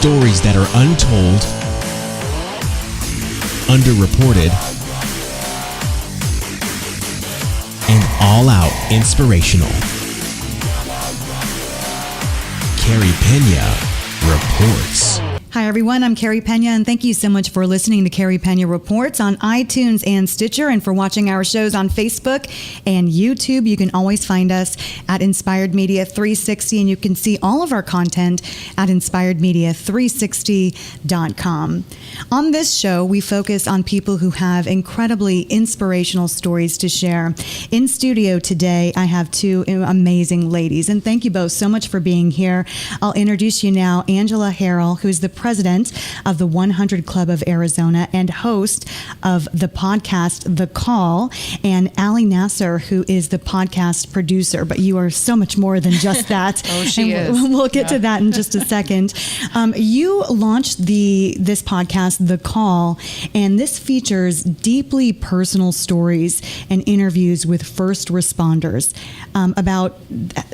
Stories that are untold, underreported, and all-out inspirational. Carey Pena reports. Hi, everyone. I'm Carey Pena, and thank you so much for listening to Carey Pena Reports on iTunes and Stitcher, and for watching our shows on Facebook and YouTube. You can always find us at Inspired Media 360, and you can see all of our content at inspiredmedia360.com. On this show, we focus on people who have incredibly inspirational stories to share. In studio today, I have two amazing ladies, and thank you both so much for being here. I'll introduce you now, Angela Harrolle, who is the president of the 100 Club of Arizona and host of the podcast The Call, and Allie Nasr, who is the podcast producer. But you are so much more than just that. Oh, she is. We'll get to that in just a second. You launched this podcast, The Call, and this features deeply personal stories and interviews with first responders about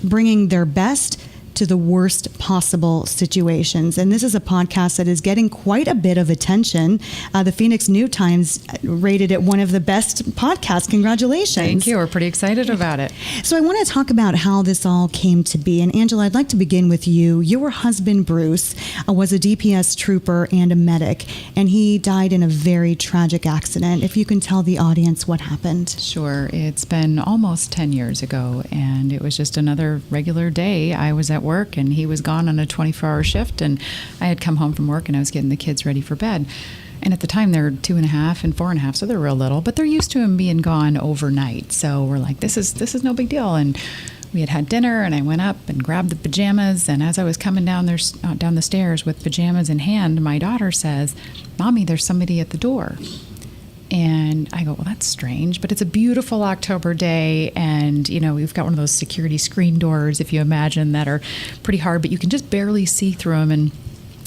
bringing their best to the worst possible situations. And this is a podcast that is getting quite a bit of attention. The Phoenix New Times rated it one of the best podcasts. Congratulations. Thank you. We're pretty excited about it. So I want to talk about how this all came to be. And Angela, I'd like to begin with you. Your husband, Bruce, was a DPS trooper and a medic, and he died in a very tragic accident. If you can tell the audience what happened. Sure. It's been almost 10 years ago, and it was just another regular day. I was at work, and he was gone on a 24-hour shift, and I had come home from work, and I was getting the kids ready for bed. And at the time, they're 2.5 and 4.5, so they're real little, but they're used to him being gone overnight. So we're like, this is no big deal. And we had dinner, and I went up and grabbed the pajamas, and as I was coming down the stairs with pajamas in hand, my daughter says, "Mommy, there's somebody at the door." And I go, well, that's strange, but it's a beautiful October day, and we've got one of those security screen doors, if you imagine, that are pretty hard, but you can just barely see through them.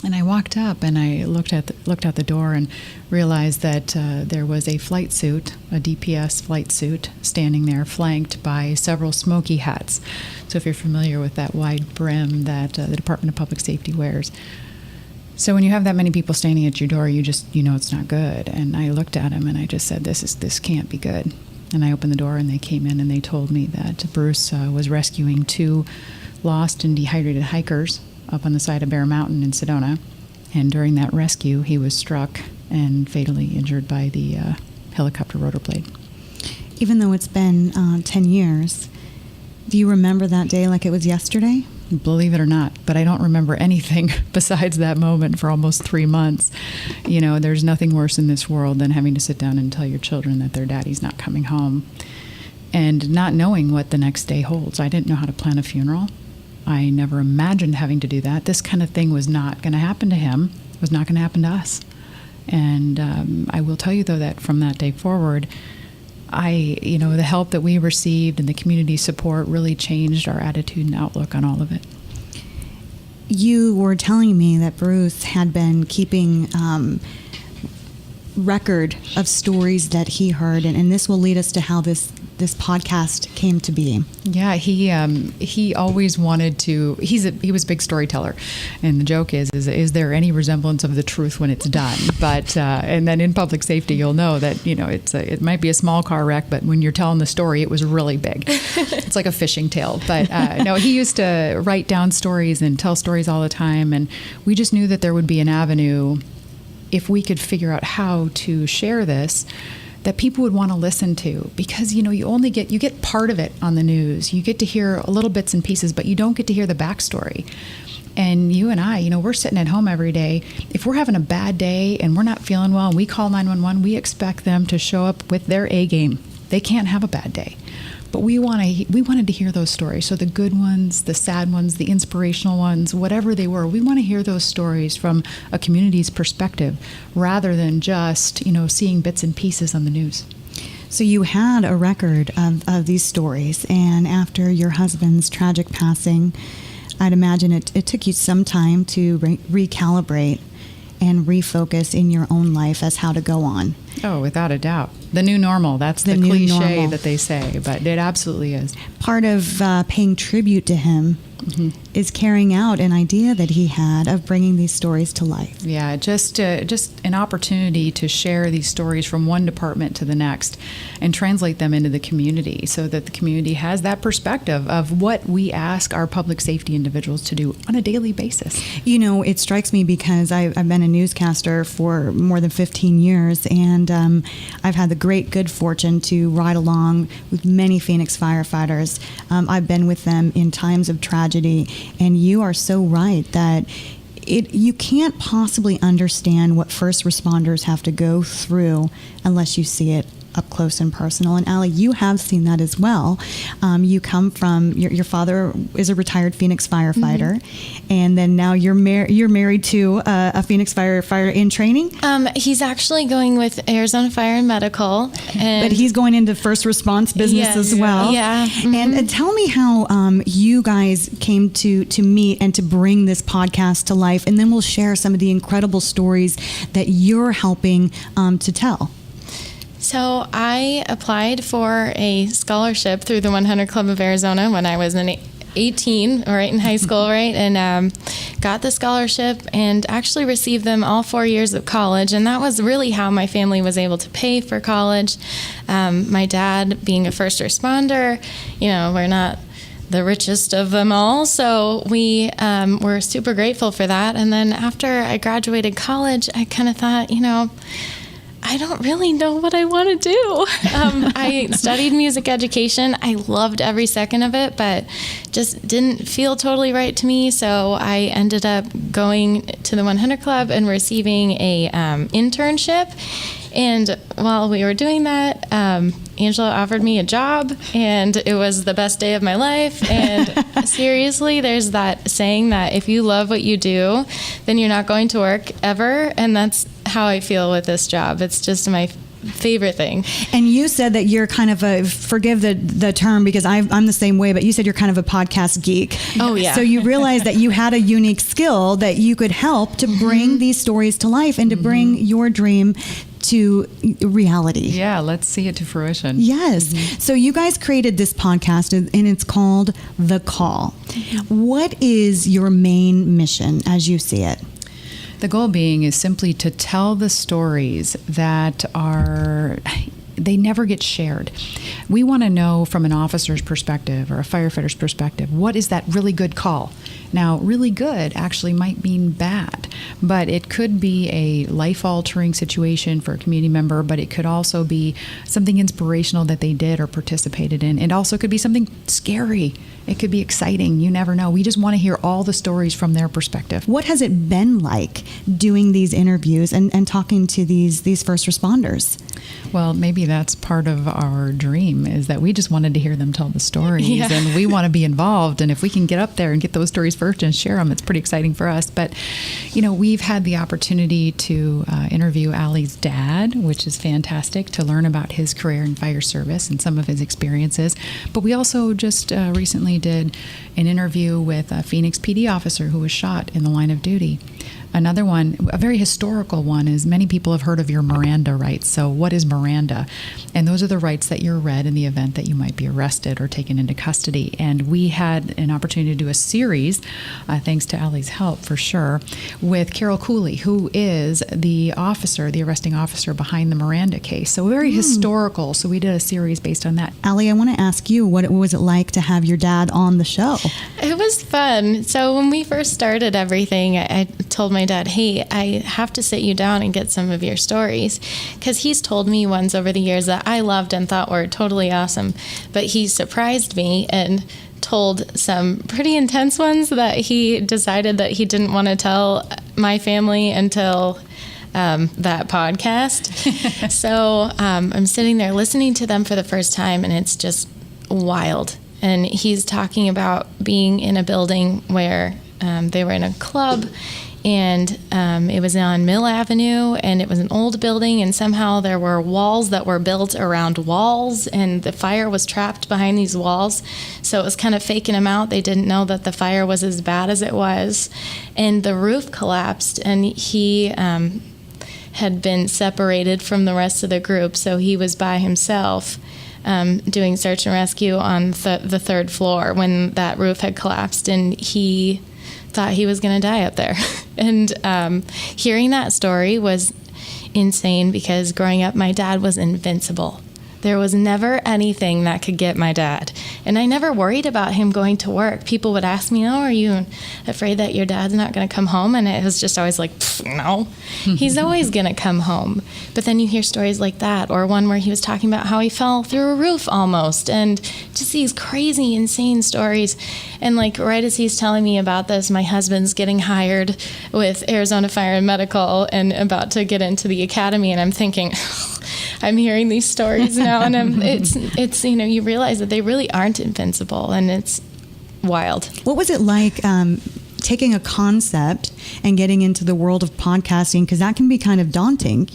And I walked up and I looked out the door and realized that there was a flight suit, a DPS flight suit, standing there, flanked by several smoky hats. So if you're familiar with that wide brim that the Department of Public Safety wears. So when you have that many people standing at your door, you know it's not good. And I looked at him and I just said, this can't be good. And I opened the door and they came in and they told me that Bruce was rescuing 2 lost and dehydrated hikers up on the side of Bear Mountain in Sedona. And during that rescue, he was struck and fatally injured by the helicopter rotor blade. Even though it's been 10 years, do you remember that day like it was yesterday? Believe it or not, but I don't remember anything besides that moment for almost 3 months. There's nothing worse in this world than having to sit down and tell your children that their daddy's not coming home and not knowing what the next day holds. I didn't know how to plan a funeral. I never imagined having to do that. This kind of thing was not going to happen to him. It was not going to happen to us. And I will tell you, though, that from that day forward, the help that we received and the community support really changed our attitude and outlook on all of it. You were telling me that Bruce had been keeping record of stories that he heard, and this will lead us to how this podcast came to be. Yeah, he always wanted to. He was a big storyteller, and the joke is there any resemblance of the truth when it's done? But and then in public safety, you'll know that it might be a small car wreck, but when you're telling the story, it was really big. It's like a fishing tale. But no, he used to write down stories and tell stories all the time, and we just knew that there would be an avenue if we could figure out how to share this that people would want to listen to, because you get part of it on the news. You get to hear little bits and pieces, but you don't get to hear the backstory. And you and I, we're sitting at home every day. If we're having a bad day and we're not feeling well and we call 911, we expect them to show up with their A game. They can't have a bad day. But we wanted to hear those stories. So the good ones, the sad ones, the inspirational ones, whatever they were, we want to hear those stories from a community's perspective rather than just, seeing bits and pieces on the news. So you had a record of these stories, and after your husband's tragic passing, I'd imagine it took you some time to recalibrate and refocus in your own life as how to go on. Oh, without a doubt. The new normal. That's the cliche that they say, but it absolutely is. Part of paying tribute to him is carrying out an idea that he had of bringing these stories to life. Yeah, just an opportunity to share these stories from one department to the next and translate them into the community so that the community has that perspective of what we ask our public safety individuals to do on a daily basis. You know, it strikes me because I've been a newscaster for more than 15 years, and I've had the great good fortune to ride along with many Phoenix firefighters. I've been with them in times of tragedy, and you are so right that you can't possibly understand what first responders have to go through unless you see it up close and personal. And Allie, you have seen that as well. You come from your father is a retired Phoenix firefighter, and then now you're married to a Phoenix firefighter in training. He's actually going with Arizona Fire and Medical, but he's going into first response business as well. Yeah. And tell me how you guys came to meet and to bring this podcast to life, and then we'll share some of the incredible stories that you're helping to tell. So I applied for a scholarship through the 100 Club of Arizona when I was 18, right in high school, right? And got the scholarship and actually received them all 4 years of college. And that was really how my family was able to pay for college. My dad, being a first responder, we're not the richest of them all. So we were super grateful for that. And then after I graduated college, I kind of thought, I don't really know what I want to do. I studied music education. I loved every second of it, but just didn't feel totally right to me. So I ended up going to the 100 Club and receiving a internship. And while we were doing that, Angela offered me a job, and it was the best day of my life. And seriously, there's that saying that if you love what you do, then you're not going to work ever. And that's how I feel with this job. It's just my favorite thing. And you said that you're kind of forgive the term because I'm the same way, but you said you're kind of a podcast geek. Oh, yeah. So you realized that you had a unique skill that you could help to bring these stories to life and to bring your dream to reality. Yeah, let's see it to fruition. Yes. So you guys created this podcast, and it's called The Call. What is your main mission as you see it? The goal being is simply to tell the stories that they never get shared. We want to know from an officer's perspective or a firefighter's perspective, what is that really good call? Now, really good actually might mean bad, but it could be a life-altering situation for a community member, but it could also be something inspirational that they did or participated in. It also could be something scary. It could be exciting. You never know. We just want to hear all the stories from their perspective. What has it been like doing these interviews and talking to these first responders? Well, maybe that's part of our dream, is that we just wanted to hear them tell the stories, and we want to be involved. And if we can get up there and get those stories first and share them, it's pretty exciting for us. But, we've had the opportunity to interview Allie's dad, which is fantastic, to learn about his career in fire service and some of his experiences. But we also just recently did an interview with a Phoenix PD officer who was shot in the line of duty. Another one, a very historical one, is many people have heard of your Miranda rights. So what is Miranda? And those are the rights that you're read in the event that you might be arrested or taken into custody. And we had an opportunity to do a series, thanks to Allie's help for sure, with Carol Cooley, who is the arresting officer behind the Miranda case. So very historical. So we did a series based on that. Allie, I want to ask you, what was it like to have your dad on the show? It was fun. So when we first started everything, I told my dad, hey, I have to sit you down and get some of your stories, because he's told me ones over the years that I loved and thought were totally awesome, but he surprised me and told some pretty intense ones that he decided that he didn't want to tell my family until that podcast. So I'm sitting there listening to them for the first time, and it's just wild. And he's talking about being in a building where they were in a club, and it was on Mill Avenue, and it was an old building, and somehow there were walls that were built around walls, and the fire was trapped behind these walls. So it was kind of faking them out. They didn't know that the fire was as bad as it was, and the roof collapsed, and he had been separated from the rest of the group, so he was by himself. doing search and rescue on the third floor when that roof had collapsed, and he thought he was going to die up there. And hearing that story was insane, because growing up, my dad was invincible. There was never anything that could get my dad. And I never worried about him going to work. People would ask me, are you afraid that your dad's not going to come home? And it was just always like, no, he's always going to come home. But then you hear stories like that, or one where he was talking about how he fell through a roof almost, and just these crazy, insane stories. And like right as he's telling me about this, my husband's getting hired with Arizona Fire and Medical and about to get into the academy. And I'm thinking, I'm hearing these stories now, and it's you realize that they really aren't invincible, and it's wild. What was it like taking a concept and getting into the world of podcasting? Because that can be kind of daunting,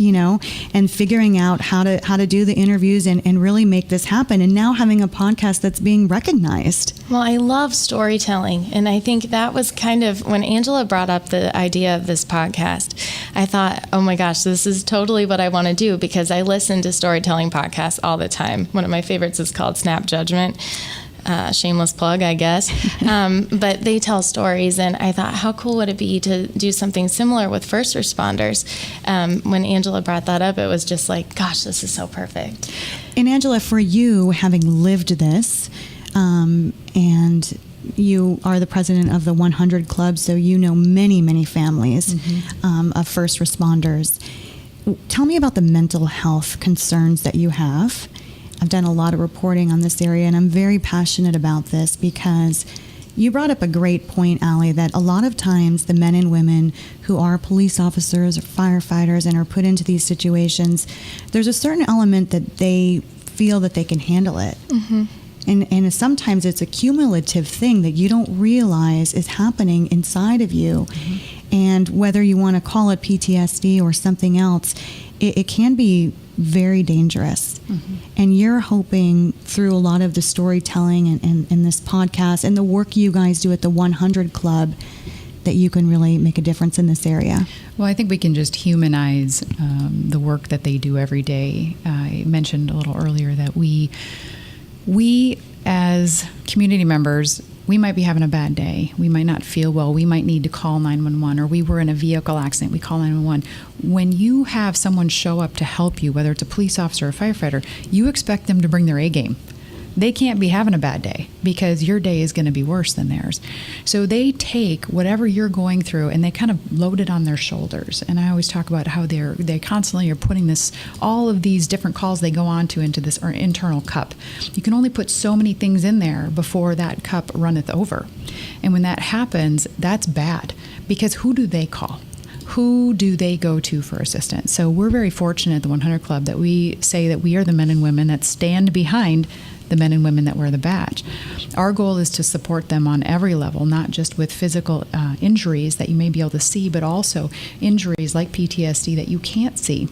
and figuring out how to do the interviews and really make this happen, and now having a podcast that's being recognized. Well, I love storytelling, and I think that was kind of when Angela brought up the idea of this podcast, I thought, oh my gosh, this is totally what I want to do, because I listen to storytelling podcasts all the time. One of my favorites is called Snap Judgment. Shameless plug, I guess. But they tell stories, and I thought, how cool would it be to do something similar with first responders? When Angela brought that up, it was just like, gosh, this is so perfect. And Angela, for you, having lived this, and you are the president of the 100 Club, so you know many, many families of first responders. Tell me about the mental health concerns that you have. I've done a lot of reporting on this area, and I'm very passionate about this because you brought up a great point, Allie, that a lot of times the men and women who are police officers or firefighters and are put into these situations, there's a certain element that they feel that they can handle it. And sometimes it's a cumulative thing that you don't realize is happening inside of you. And whether you want to call it PTSD or something else, it can be very dangerous. And you're hoping through a lot of the storytelling and this podcast and the work you guys do at the 100 Club that you can really make a difference in this area. Well, I think we can just humanize the work that they do every day. I mentioned a little earlier that we as community members, we might be having a bad day. We might not feel well. We might need to call 911, or we were in a vehicle accident. We call 911. When you have someone show up to help you, whether it's a police officer or a firefighter, you expect them to bring their A game. They can't be having a bad day because your day is going to be worse than theirs. So they take whatever you're going through and they kind of load it on their shoulders. And I always talk about how they constantly are putting all of these different calls they go on to into this internal cup. You can only put so many things in there before that cup runneth over. And when that happens, that's bad, because who do they call? Who do they go to for assistance? So we're very fortunate at the 100 Club that we say that we are the men and women that stand behind the men and women that wear the badge. Our goal is to support them on every level, not just with physical injuries that you may be able to see, but also injuries like PTSD that you can't see.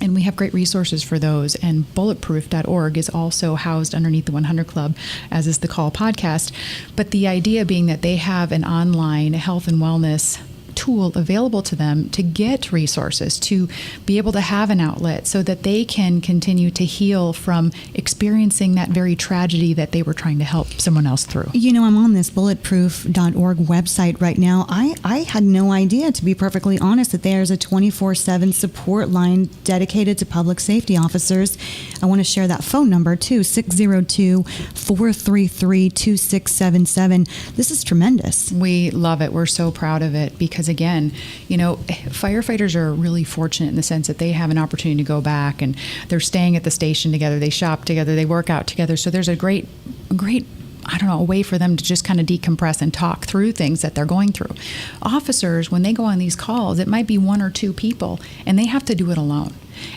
And we have great resources for those. And bulletproof.org is also housed underneath the 100 Club, as is the Call podcast. But the idea being that they have an online health and wellness tool available to them to get resources, to be able to have an outlet so that they can continue to heal from experiencing that very tragedy that they were trying to help someone else through. I'm on this bulletproof.org website right now. I had no idea, to be perfectly honest, that there's a 24/7 support line dedicated to public safety officers. I want to share that phone number too, 602-433-2677. This is tremendous. We love it. We're so proud of it because, again, firefighters are really fortunate in the sense that they have an opportunity to go back and they're staying at the station together, they shop together, they work out together. So there's a great, a way for them to just kind of decompress and talk through things that they're going through. Officers, when they go on these calls, it might be one or two people and they have to do it alone.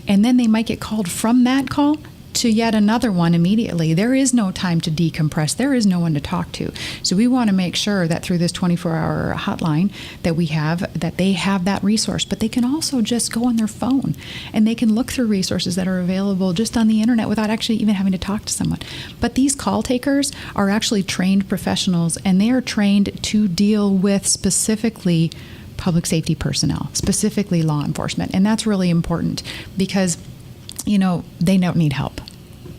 And then they might get called from that call to yet another one immediately. There is no time to decompress. There is no one to talk to. So we want to make sure that through this 24-hour hotline that we have, that they have that resource, but they can also just go on their phone and they can look through resources that are available just on the internet without actually even having to talk to someone. But these call takers are actually trained professionals, and they are trained to deal with specifically public safety personnel, specifically law enforcement. And that's really important because they don't need help.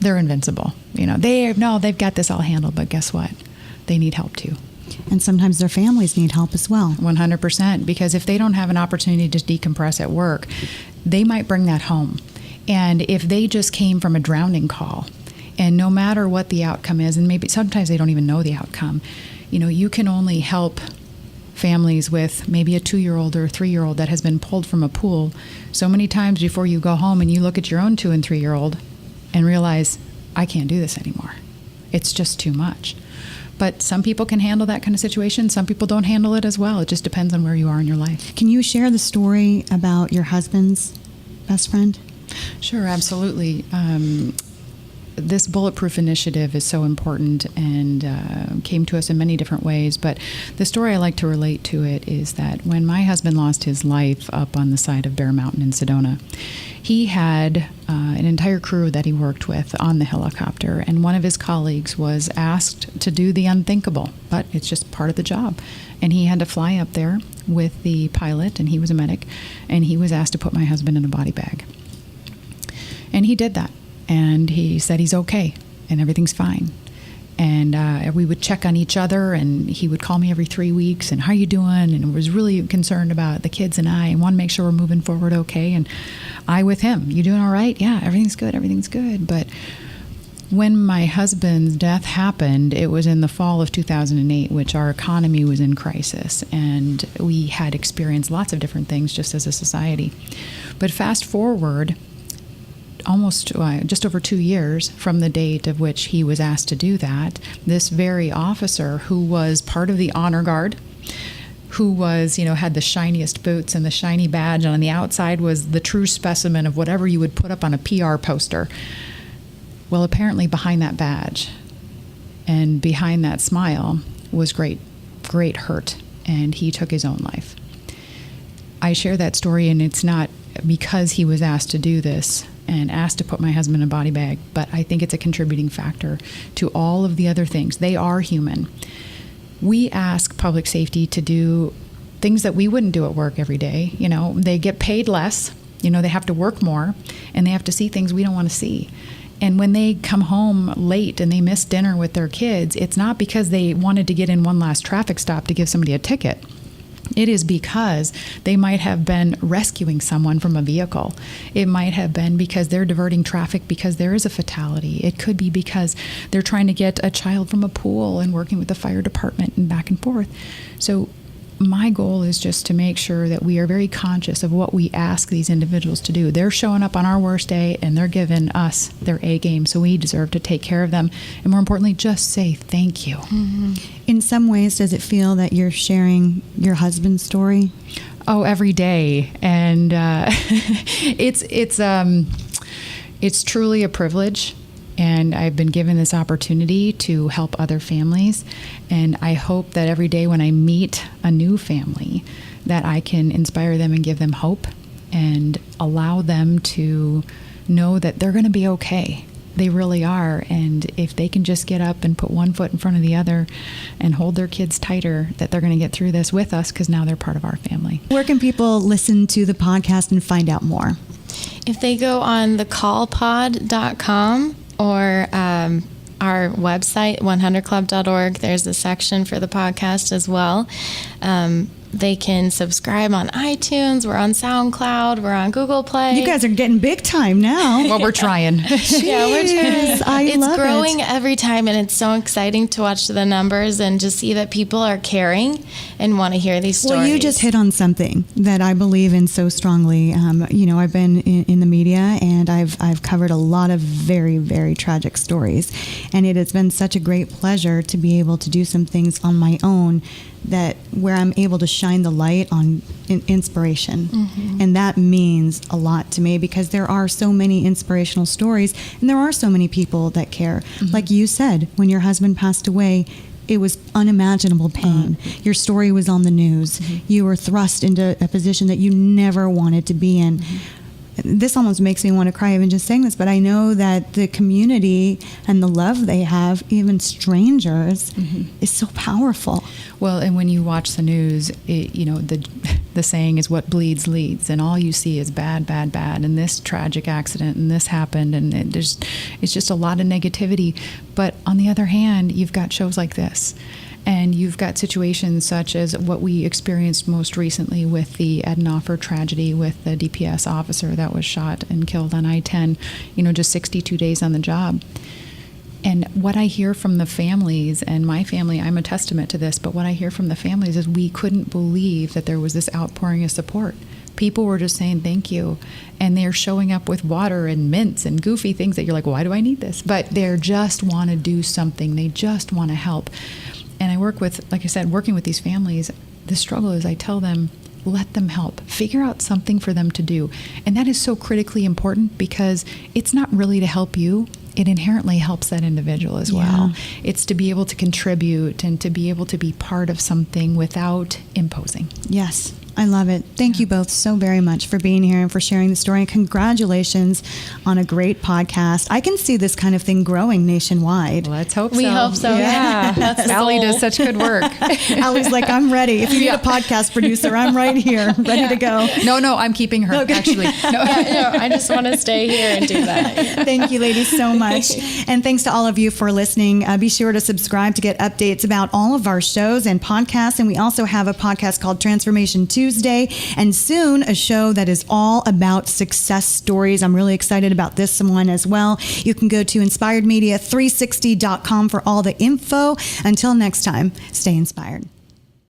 they're invincible. They've got this all handled, but guess what? They need help too. And sometimes their families need help as well. 100%, because if they don't have an opportunity to decompress at work, they might bring that home. And if they just came from a drowning call, and no matter what the outcome is, and maybe sometimes they don't even know the outcome, you can only help families with maybe a 2-year-old or a 3-year-old that has been pulled from a pool so many times before you go home and you look at your own 2 and 3-year-old and realize, I can't do this anymore. It's just too much. But some people can handle that kind of situation. Some people don't handle it as well. It just depends on where you are in your life. Can you share the story about your husband's best friend? Sure, absolutely. This Bulletproof initiative is so important and came to us in many different ways. But the story I like to relate to it is that when my husband lost his life up on the side of Bear Mountain in Sedona, he had an entire crew that he worked with on the helicopter, and one of his colleagues was asked to do the unthinkable, but it's just part of the job. And he had to fly up there with the pilot, and he was a medic, and he was asked to put my husband in a body bag. And he did that. And he said he's okay and everything's fine. And we would check on each other, and he would call me every 3 weeks and how you doing, and was really concerned about the kids and I, and want to make sure we're moving forward okay. And I with him, you doing all right? Yeah, everything's good. But when my husband's death happened, it was in the fall of 2008, which our economy was in crisis, and we had experienced lots of different things just as a society. But fast forward almost just over 2 years from the date of which he was asked to do that, this very officer who was part of the honor guard, who was, had the shiniest boots and the shiny badge, and on the outside was the true specimen of whatever you would put up on a PR poster. Well, apparently behind that badge and behind that smile was great hurt, and he took his own life. I share that story, and it's not because he was asked to do this and asked to put my husband in a body bag, but I think it's a contributing factor to all of the other things. They are human. We ask public safety to do things that we wouldn't do at work every day. They get paid less, they have to work more, and they have to see things we don't want to see. And when they come home late and they miss dinner with their kids, it's not because they wanted to get in one last traffic stop to give somebody a ticket. It is because they might have been rescuing someone from a vehicle. It might have been because they're diverting traffic because there is a fatality. It could be because they're trying to get a child from a pool and working with the fire department and back and forth. So my goal is just to make sure that we are very conscious of what we ask these individuals to do. They're showing up on our worst day, and they're giving us their A game, so we deserve to take care of them. And more importantly, just say thank you. Mm-hmm. In some ways, does it feel that you're sharing your husband's story? Oh, every day. And it's truly a privilege. And I've been given this opportunity to help other families. And I hope that every day when I meet a new family, that I can inspire them and give them hope and allow them to know that they're going to be okay. They really are. And if they can just get up and put one foot in front of the other and hold their kids tighter, that they're going to get through this with us, because now they're part of our family. Where can people listen to the podcast and find out more? If they go on thecallpod.com or our website, 100club.org, there's a section for the podcast as well. They can subscribe on iTunes. We're on SoundCloud. We're on Google Play. You guys are getting big time now. Well, we're trying. Yeah, we're trying. It's growing every time, and it's so exciting to watch the numbers and just see that people are caring and want to hear these stories. Well, you just hit on something that I believe in so strongly. I've been in the media, and I've covered a lot of very, very tragic stories, and it has been such a great pleasure to be able to do some things on my own where I'm able to shine the light on inspiration. Mm-hmm. And that means a lot to me, because there are so many inspirational stories, and there are so many people that care. Mm-hmm. Like you said, when your husband passed away, it was unimaginable pain. Your story was on the news. Mm-hmm. You were thrust into a position that you never wanted to be in. Mm-hmm. This almost makes me want to cry even just saying this, but I know that the community and the love they have, even strangers, mm-hmm. is so powerful. Well, and when you watch the news, the the saying is what bleeds leads, and all you see is bad, bad, bad, and this tragic accident, and this happened, and it's just a lot of negativity. But on the other hand, you've got shows like this, and you've got situations such as what we experienced most recently with the Ed Nasr tragedy with the DPS officer that was shot and killed on I-10, just 62 days on the job. And what I hear from the families, and my family, I'm a testament to this, but what I hear from the families is we couldn't believe that there was this outpouring of support. People were just saying thank you, and they're showing up with water and mints and goofy things that you're like, why do I need this? But they just want to do something. They just want to help. And I work with, like I said, working with these families, the struggle is I tell them, let them help. Figure out something for them to do. And that is so critically important because it's not really to help you. It inherently helps that individual as well. It's to be able to contribute and to be able to be part of something without imposing. Yes, I love it. Thank you both so very much for being here and for sharing the story. And congratulations on a great podcast. I can see this kind of thing growing nationwide. Let's hope We hope so. Yeah. That's the Allie goal. does such good work. Allie's like, I'm ready. If you need a podcast producer, I'm right here, ready to go. No, I'm keeping her, actually. No. I just want to stay here and do that. Thank you, ladies, so much. And thanks to all of you for listening. Be sure to subscribe to get updates about all of our shows and podcasts. And we also have a podcast called Transformation Tuesday, and soon a show that is all about success stories. I'm really excited about this one as well. You can go to inspiredmedia360.com for all the info. Until next time, stay inspired.